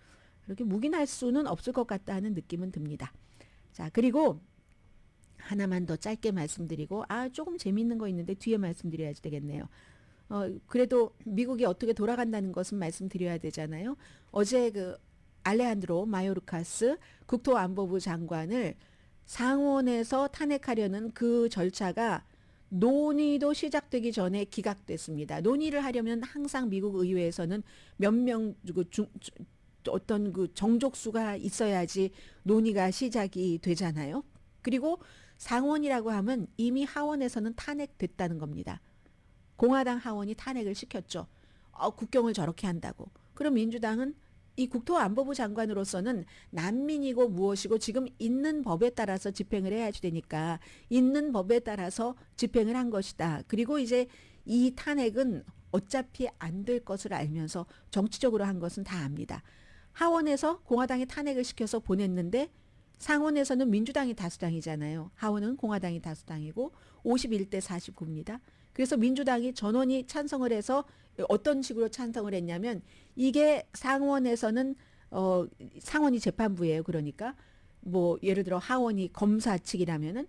그렇게 묵인할 수는 없을 것 같다는 느낌은 듭니다. 자, 그리고 하나만 더 짧게 말씀드리고 조금 재미있는 거 있는데 뒤에 말씀드려야 되겠네요. 그래도 미국이 어떻게 돌아간다는 것은 말씀드려야 되잖아요. 어제 그 알레한드로 마요르카스 국토안보부 장관을 상원에서 탄핵하려는 그 절차가 논의도 시작되기 전에 기각됐습니다. 논의를 하려면 항상 미국 의회에서는 몇 명 어떤 그 정족수가 있어야지 논의가 시작이 되잖아요. 그리고 상원이라고 하면 이미 하원에서는 탄핵됐다는 겁니다. 공화당 하원이 탄핵을 시켰죠. 국경을 저렇게 한다고. 그럼 민주당은 이 국토안보부 장관으로서는 난민이고 무엇이고 지금 있는 법에 따라서 집행을 해야지 되니까 있는 법에 따라서 집행을 한 것이다. 그리고 이제 이 탄핵은 어차피 안 될 것을 알면서 정치적으로 한 것은 다 압니다. 하원에서 공화당이 탄핵을 시켜서 보냈는데 상원에서는 민주당이 다수당이잖아요. 하원은 공화당이 다수당이고 51대 49입니다. 그래서 민주당이 전원이 찬성을 해서 어떤 식으로 찬성을 했냐면 이게 상원에서는 상원이 재판부예요. 그러니까 뭐 예를 들어 하원이 검사 측이라면은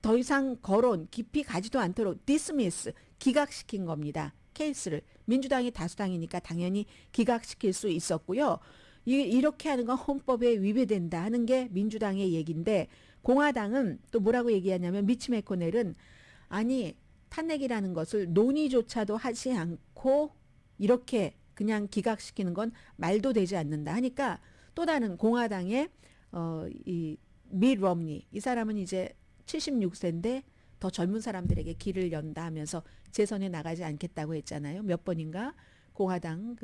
더 이상 거론 깊이 가지도 않도록 dismiss 기각시킨 겁니다. 케이스를 민주당이 다수당이니까 당연히 기각시킬 수 있었고요. 이렇게 하는 건 헌법에 위배된다 하는 게 민주당의 얘기인데 공화당은 또 뭐라고 얘기하냐면 미치 매코넬은 아니 탄핵이라는 것을 논의조차도 하지 않고 이렇게 그냥 기각시키는 건 말도 되지 않는다 하니까 또 다른 공화당의 이 밋 럼니 이 사람은 이제 76세인데 더 젊은 사람들에게 길을 연다 하면서 재선에 나가지 않겠다고 했잖아요. 몇 번인가 공화당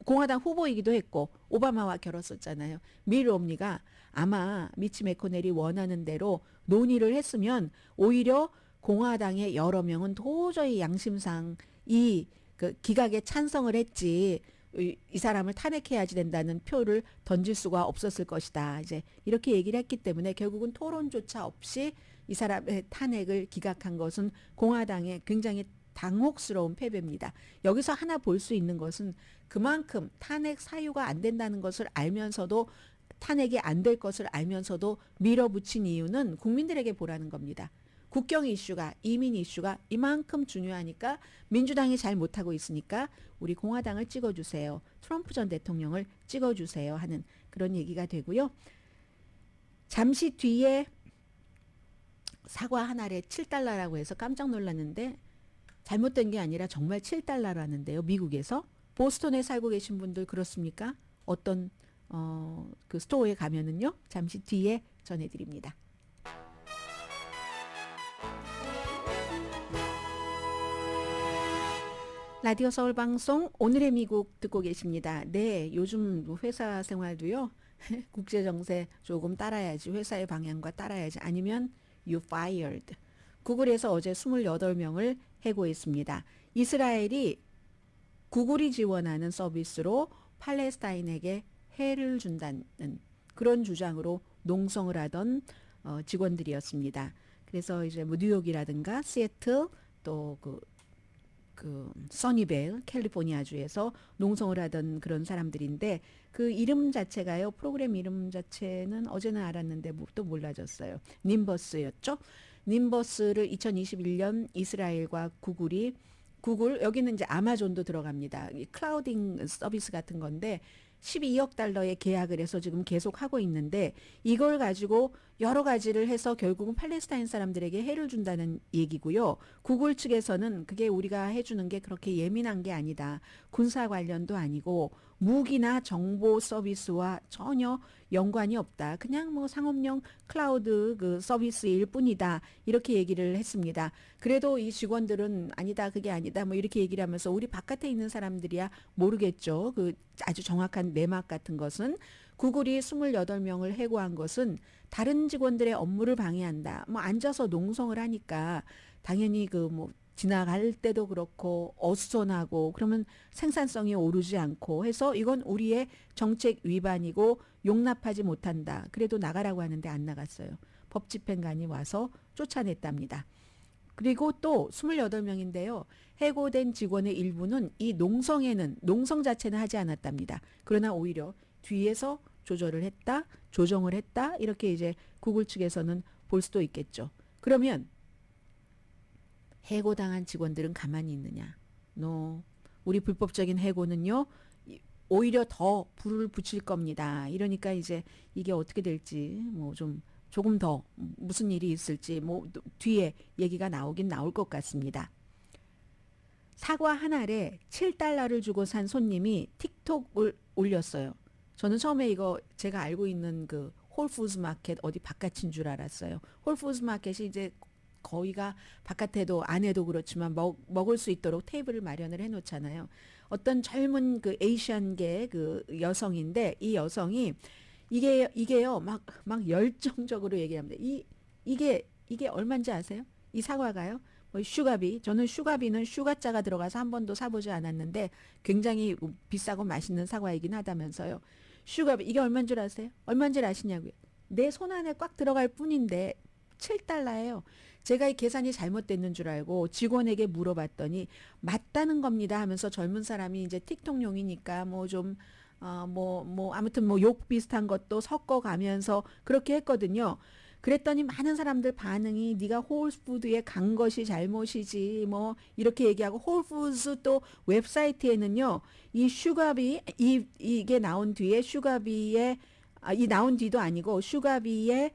공화당 후보이기도 했고 오바마와 결혼했었잖아요. 밋 럼니가 아마 미치 매코넬이 원하는 대로 논의를 했으면 오히려 공화당의 여러 명은 도저히 양심상 이 기각에 찬성을 했지 이 사람을 탄핵해야지 된다는 표를 던질 수가 없었을 것이다. 이제 이렇게 얘기를 했기 때문에 결국은 토론조차 없이 이 사람의 탄핵을 기각한 것은 공화당의 굉장히 당혹스러운 패배입니다. 여기서 하나 볼 수 있는 것은 그만큼 탄핵 사유가 안 된다는 것을 알면서도 탄핵이 안 될 것을 알면서도 밀어붙인 이유는 국민들에게 보라는 겁니다. 국경 이슈가 이민 이슈가 이만큼 중요하니까 민주당이 잘 못하고 있으니까 우리 공화당을 찍어주세요. 트럼프 전 대통령을 찍어주세요 하는 그런 얘기가 되고요. 잠시 뒤에 사과 한 알에 7달러라고 해서 깜짝 놀랐는데 잘못된 게 아니라 정말 7달러라는데요. 미국에서. 보스턴에 살고 계신 분들 그렇습니까? 어떤 그 스토어에 가면은요. 잠시 뒤에 전해드립니다. 라디오 서울 방송 오늘의 미국 듣고 계십니다. 네, 요즘 회사 생활도요. 국제 정세 조금 따라야지. 회사의 방향과 따라야지. 아니면 you fired. 구글에서 어제 28명을 해고했습니다. 이스라엘이 구글이 지원하는 서비스로 팔레스타인에게 해를 준다는 그런 주장으로 농성을 하던 직원들이었습니다. 그래서 이제 뭐 뉴욕이라든가 시애틀 또 그 써니벨 캘리포니아주에서 농성을 하던 그런 사람들인데 그 이름 자체가요. 프로그램 이름 자체는 어제는 알았는데 또 몰라졌어요. 님버스였죠. 님버스를 2021년 이스라엘과 구글 여기는 이제 아마존도 들어갑니다. 이 클라우딩 서비스 같은 건데 12억 달러의 계약을 해서 지금 계속 하고 있는데 이걸 가지고 여러 가지를 해서 결국은 팔레스타인 사람들에게 해를 준다는 얘기고요. 구글 측에서는 그게 우리가 해주는 게 그렇게 예민한 게 아니다. 군사 관련도 아니고 무기나 정보 서비스와 전혀 연관이 없다. 그냥 뭐 상업용 클라우드 그 서비스일 뿐이다. 이렇게 얘기를 했습니다. 그래도 이 직원들은 아니다. 그게 아니다. 뭐 이렇게 얘기를 하면서 우리 바깥에 있는 사람들이야 모르겠죠. 그 아주 정확한 내막 같은 것은 구글이 28명을 해고한 것은 다른 직원들의 업무를 방해한다. 뭐 앉아서 농성을 하니까 당연히 그 뭐 지나갈 때도 그렇고 어수선하고 그러면 생산성이 오르지 않고 해서 이건 우리의 정책 위반이고 용납하지 못한다. 그래도 나가라고 하는데 안 나갔어요. 법 집행관이 와서 쫓아냈답니다. 그리고 또 28명인데요. 해고된 직원의 일부는 이 농성 자체는 하지 않았답니다. 그러나 오히려 뒤에서 조정을 했다. 이렇게 이제 구글 측에서는 볼 수도 있겠죠. 그러면 해고당한 직원들은 가만히 있느냐? 우리 불법적인 해고는요. 오히려 더 불을 붙일 겁니다. 이러니까 이제 이게 어떻게 될지 뭐 조금 더 무슨 일이 있을지 뭐 뒤에 얘기가 나오긴 나올 것 같습니다. 사과 한 알에 7달러를 주고 산 손님이 틱톡을 올렸어요. 저는 처음에 이거 제가 알고 있는 그 홀푸드 마켓 어디 바깥인 줄 알았어요. 홀푸드 마켓이 이제 거기가 바깥에도 안에도 그렇지만 먹을 수 있도록 테이블을 마련을 해놓잖아요. 어떤 젊은 그 에이시안계 그 여성인데 이 여성이 이게요 막 열정적으로 얘기합니다. 이게 얼마인지 아세요? 이 사과가요. 뭐 슈가비 저는 슈가비는 슈가자가 들어가서 한 번도 사보지 않았는데 굉장히 비싸고 맛있는 사과이긴 하다면서요. 슈가비 이게 얼마인 줄 아세요? 얼마인 줄 아시냐고요. 내 손 안에 꽉 들어갈 뿐인데 7달러예요. 제가 이 계산이 잘못됐는 줄 알고 직원에게 물어봤더니 맞다는 겁니다 하면서 젊은 사람이 이제 틱톡용이니까 아무튼 뭐 욕 비슷한 것도 섞어가면서 그렇게 했거든요. 그랬더니 많은 사람들 반응이 네가 홀푸드에 간 것이 잘못이지 뭐 이렇게 얘기하고 홀푸드 또 웹사이트에는요 이 슈가비 이게 나온 뒤에 슈가비에 이 나온 뒤도 아니고 슈가비에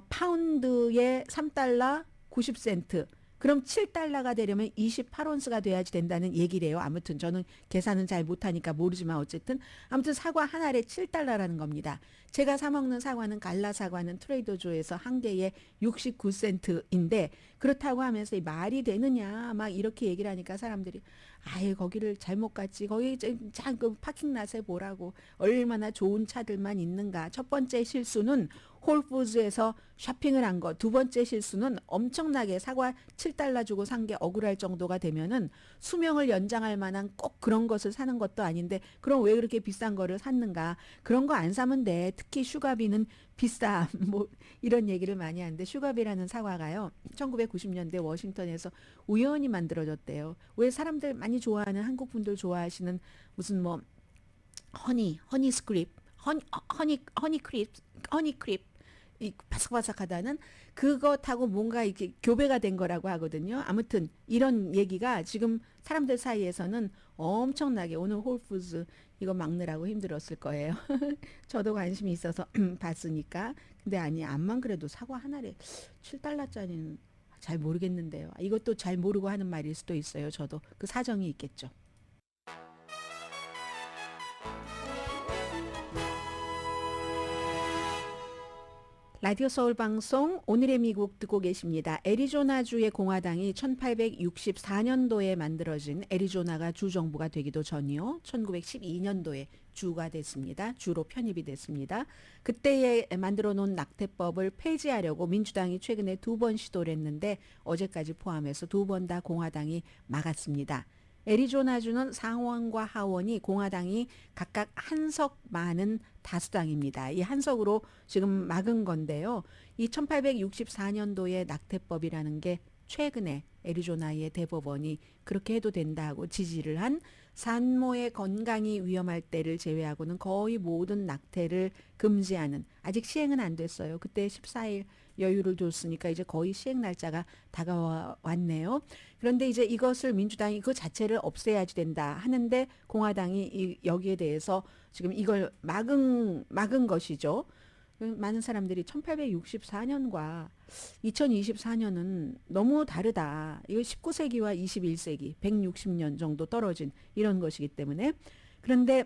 파운드에 3달러 90센트 그럼 7달러가 되려면 28온스가 돼야지 된다는 얘기래요. 아무튼 저는 계산은 잘 못하니까 모르지만 어쨌든 아무튼 사과 한 알에 7달러라는 겁니다. 제가 사 먹는 사과는 갈라 사과는 트레이더조에서 한 개에 69센트인데 그렇다고 하면서 말이 되느냐 막 이렇게 얘기를 하니까 사람들이 아예 거기를 잘못 갔지. 거기 그 파킹랏에 보라고 얼마나 좋은 차들만 있는가. 첫 번째 실수는 홀푸즈에서 쇼핑을 한 거. 두 번째 실수는 엄청나게 사과 7달러 주고 산 게 억울할 정도가 되면은 수명을 연장할 만한 꼭 그런 것을 사는 것도 아닌데 그럼 왜 그렇게 비싼 거를 샀는가. 그런 거 안 사면 돼. 특히 슈가비는 비싸. 뭐 이런 얘기를 많이 하는데 슈가비라는 사과가요. 1990년대 워싱턴에서 우연히 만들어졌대요. 왜 사람들 많이 좋아하는 한국 분들 좋아하시는 무슨 뭐 허니 스크립, 허니 크립 이 바삭바삭하다는 그것하고 뭔가 이렇게 교배가 된 거라고 하거든요. 아무튼 이런 얘기가 지금 사람들 사이에서는 엄청나게 오늘 홀푸즈 이거 막느라고 힘들었을 거예요. 저도 관심이 있어서 봤으니까. 근데 아니 암만 그래도 사과 하나에 7달러짜리는 잘 모르겠는데요. 이것도 잘 모르고 하는 말일 수도 있어요. 저도 그 사정이 있겠죠. 라디오 서울 방송 오늘의 미국 듣고 계십니다. 애리조나주의 공화당이 1864년도에 만들어진 애리조나가 주정부가 되기도 전이요. 1912년도에 주가 됐습니다. 주로 편입이 됐습니다. 그때에 만들어 놓은 낙태법을 폐지하려고 민주당이 최근에 2번 시도를 했는데 어제까지 포함해서 2번 다 공화당이 막았습니다. 애리조나주는 상원과 하원이 공화당이 각각 한 석 많은 다수당입니다. 이 한 석으로 지금 막은 건데요. 이 1864년도의 낙태법이라는 게 최근에 애리조나의 대법원이 그렇게 해도 된다고 지지를 한 산모의 건강이 위험할 때를 제외하고는 거의 모든 낙태를 금지하는 아직 시행은 안 됐어요. 그때 14일 여유를 뒀으니까 이제 거의 시행 날짜가 다가왔네요. 그런데 이제 이것을 민주당이 그 자체를 없애야지 된다 하는데 공화당이 여기에 대해서 지금 이걸 막은 것이죠. 많은 사람들이 1864년과 2024년은 너무 다르다. 이거 19세기와 21세기, 160년 정도 떨어진 이런 것이기 때문에. 그런데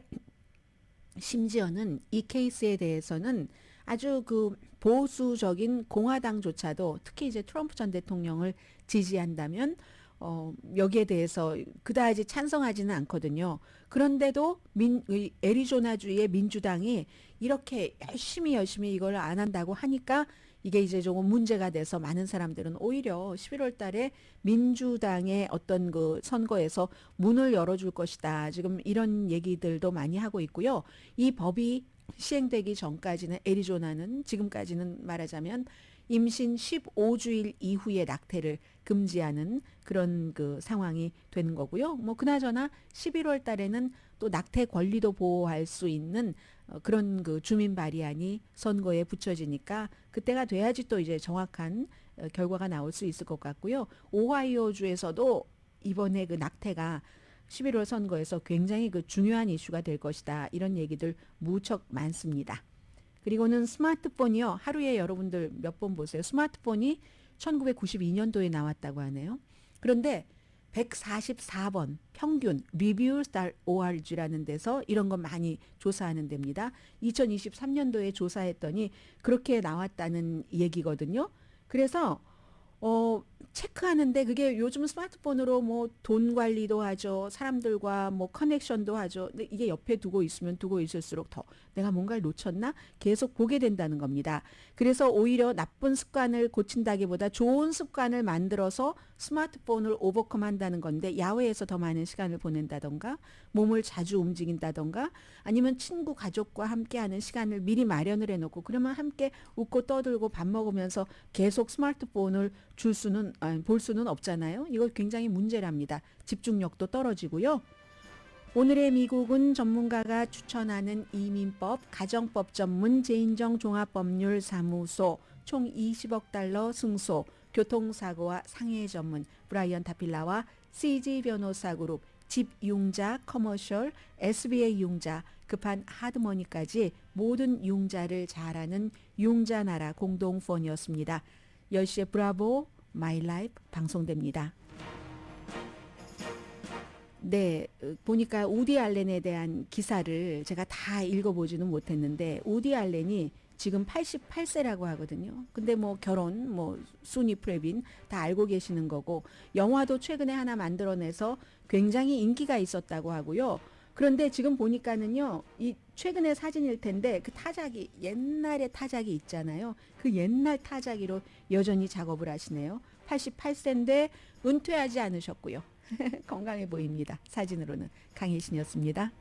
심지어는 이 케이스에 대해서는 아주 그 보수적인 공화당조차도 특히 이제 트럼프 전 대통령을 지지한다면 여기에 대해서 그다지 찬성하지는 않거든요. 그런데도 애리조나주의 민주당이 이렇게 열심히 이걸 안 한다고 하니까 이게 이제 조금 문제가 돼서 많은 사람들은 오히려 11월 달에 민주당의 어떤 그 선거에서 문을 열어줄 것이다. 지금 이런 얘기들도 많이 하고 있고요. 이 법이 시행되기 전까지는 애리조나는 지금까지는 말하자면 임신 15주일 이후의 낙태를 금지하는 그런 그 상황이 되는 거고요. 뭐 그나저나 11월 달에는 또 낙태 권리도 보호할 수 있는 그런 그 주민 발의안이 선거에 붙여지니까 그때가 돼야지 또 이제 정확한 결과가 나올 수 있을 것 같고요. 오하이오주에서도 이번에 그 낙태가 11월 선거에서 굉장히 그 중요한 이슈가 될 것이다. 이런 얘기들 무척 많습니다. 그리고는 스마트폰이요. 하루에 여러분들 몇 번 보세요. 스마트폰이 1992년도에 나왔다고 하네요. 그런데 144번 평균 reviews.org라는 데서 이런 거 많이 조사하는 데입니다. 2023년도에 조사했더니 그렇게 나왔다는 얘기거든요. 그래서 체크하는데 그게 요즘 스마트폰으로 뭐 돈 관리도 하죠. 사람들과 뭐 커넥션도 하죠. 근데 이게 옆에 두고 있으면 두고 있을수록 더 내가 뭔가를 놓쳤나? 계속 보게 된다는 겁니다. 그래서 오히려 나쁜 습관을 고친다기보다 좋은 습관을 만들어서 스마트폰을 오버컴 한다는 건데 야외에서 더 많은 시간을 보낸다던가 몸을 자주 움직인다던가 아니면 친구 가족과 함께하는 시간을 미리 마련을 해놓고 그러면 함께 웃고 떠들고 밥 먹으면서 계속 스마트폰을 볼 수는 없잖아요. 이거 굉장히 문제랍니다. 집중력도 떨어지고요. 오늘의 미국은 전문가가 추천하는 이민법, 가정법 전문 제인정 종합법률사무소 총 20억 달러 승소, 교통사고와 상해 전문 브라이언 타필라와 CG 변호사 그룹, 집융자, 커머셜, SBA 융자, 급한 하드머니까지 모든 융자를 잘하는 융자나라 공동폰이었습니다. 10시에 브라보 마이 라이프 방송됩니다. 네, 보니까 우디 알렌에 대한 기사를 제가 다 읽어보지는 못했는데 우디 알렌이 지금 88세라고 하거든요. 근데 뭐 결혼, 뭐 순위 프레빈 다 알고 계시는 거고 영화도 최근에 하나 만들어내서 굉장히 인기가 있었다고 하고요. 그런데 지금 보니까는요, 이 최근의 사진일 텐데 그 타자기 옛날의 타자기 있잖아요. 그 옛날 타자기로 여전히 작업을 하시네요. 88세인데 은퇴하지 않으셨고요. 건강해 보입니다. 사진으로는 강혜신이었습니다.